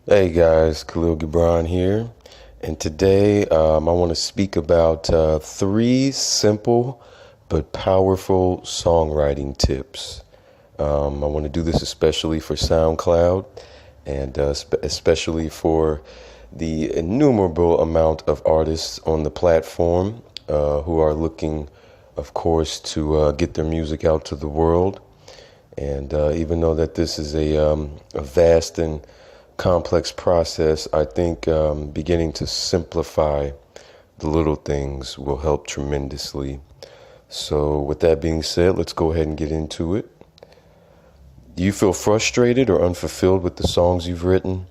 Hey guys, Khalil Gibran here, and today I want to speak about three simple but powerful songwriting tips. I want to do this especially for SoundCloud and especially for the innumerable amount of artists on the platform who are looking, of course, to get their music out to the world. And even though that this is a vast and complex process, I think beginning to simplify the little things will help tremendously. So with that being said, let's go ahead and get into it. Do you feel frustrated or unfulfilled with the songs you've written?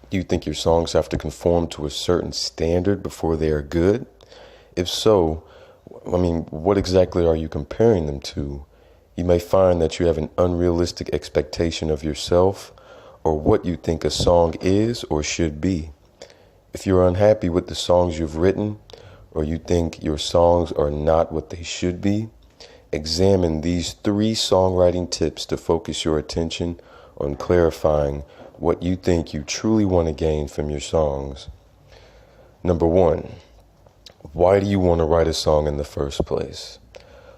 Do you think your songs have to conform to a certain standard before they are good? If so, what exactly are you comparing them to? You may find that you have an unrealistic expectation of yourself or what you think a song is or should be. If you're unhappy with the songs you've written, or you think your songs are not what they should be, examine these three songwriting tips to focus your attention on clarifying what you think you truly want to gain from your songs. Number one, why do you want to write a song in the first place?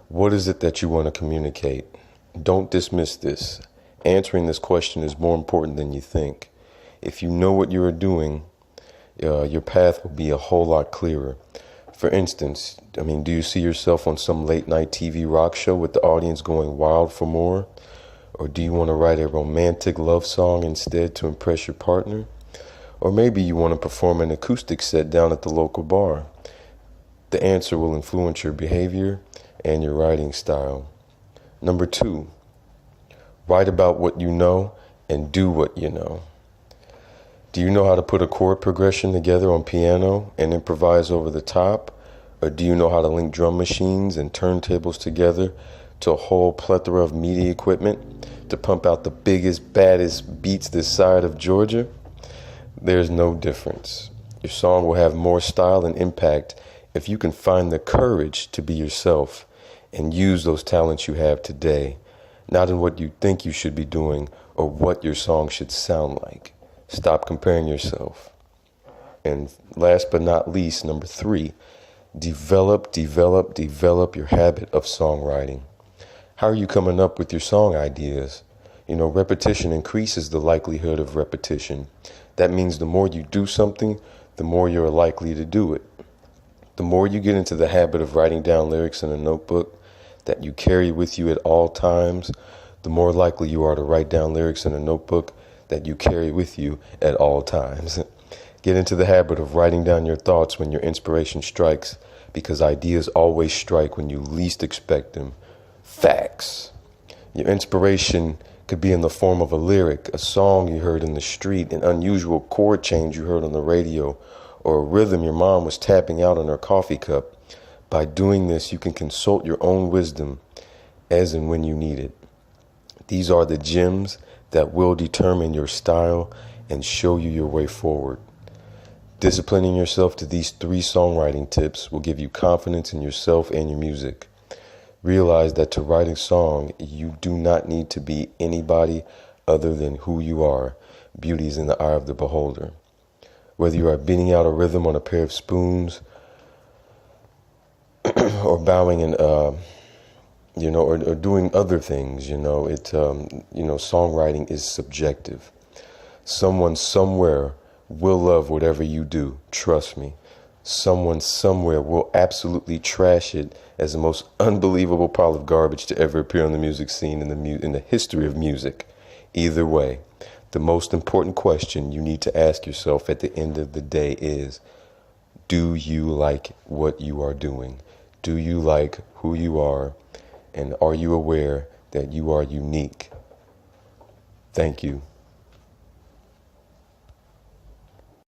What is it that you want to communicate? Don't dismiss this. Answering this question is more important than you think. If you know what you are doing, your path will be a whole lot clearer. For instance, do you see yourself on some late night TV rock show with the audience going wild for more? Or do you want to write a romantic love song instead to impress your partner? Or maybe you want to perform an acoustic set down at the local bar. The answer will influence your behavior and your writing style. Number two, write about what you know and do what you know. Do you know how to put a chord progression together on piano and improvise over the top? Or do you know how to link drum machines and turntables together to a whole plethora of MIDI equipment to pump out the biggest, baddest beats this side of Georgia? There's no difference. Your song will have more style and impact if you can find the courage to be yourself and use those talents you have today, not in what you think you should be doing or what your song should sound like. Stop comparing yourself. And last but not least, number three, develop your habit of songwriting. How are you coming up with your song ideas? Repetition increases the likelihood of repetition. That means the more you do something, the more you're likely to do it. The more you get into the habit of writing down lyrics in a notebook that you carry with you at all times, the more likely you are to write down lyrics in a notebook that you carry with you at all times. Get into the habit of writing down your thoughts when your inspiration strikes, because ideas always strike when you least expect them. Facts. Your inspiration could be in the form of a lyric, a song you heard in the street, an unusual chord change you heard on the radio, or a rhythm your mom was tapping out on her coffee cup. By doing this, you can consult your own wisdom as and when you need it. These are the gems that will determine your style and show you your way forward. Disciplining yourself to these three songwriting tips will give you confidence in yourself and your music. Realize that to write a song, you do not need to be anybody other than who you are. Beauty is in the eye of the beholder. Whether you are beating out a rhythm on a pair of spoons, or bowing and or doing other things, songwriting is subjective. Someone somewhere will love whatever you do. Trust me. Someone somewhere will absolutely trash it as the most unbelievable pile of garbage to ever appear on the music scene in the history of music. Either way, the most important question you need to ask yourself at the end of the day is, do you like what you are doing? Do you like who you are? And are you aware that you are unique? Thank you.